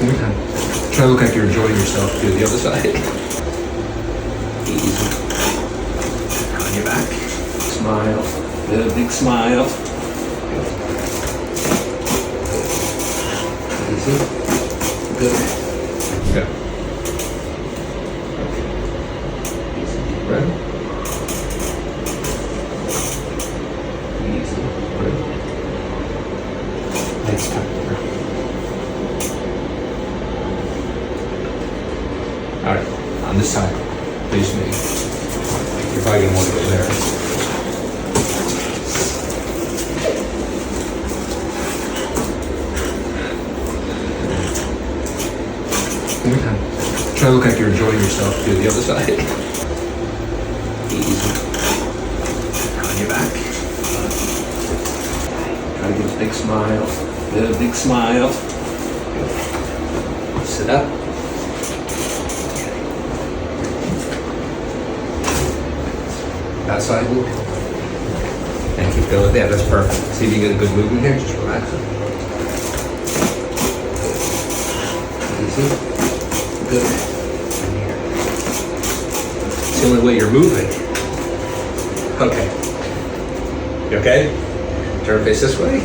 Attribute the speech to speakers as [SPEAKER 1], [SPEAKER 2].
[SPEAKER 1] One more time. Try to look like you're enjoying yourself. Do the other side. Easy. On your back. Smile. Good, big smile. Good. Easy. Good. Good. Okay. Easy. Deep breath. Easy. Breath. Next time. All right, on this side, face me. You're probably gonna want to go there. One more time. Try to look like you're enjoying yourself. Do the other side. Easy. On your back. Try to give a big smile. Good, big smile. Good. Sit up. That side loop. And keep going there. That's perfect. See if you get a good movement here. Just relax it. Easy. Good. And here. It's the only way you're moving. Okay. You okay? Turn face this way.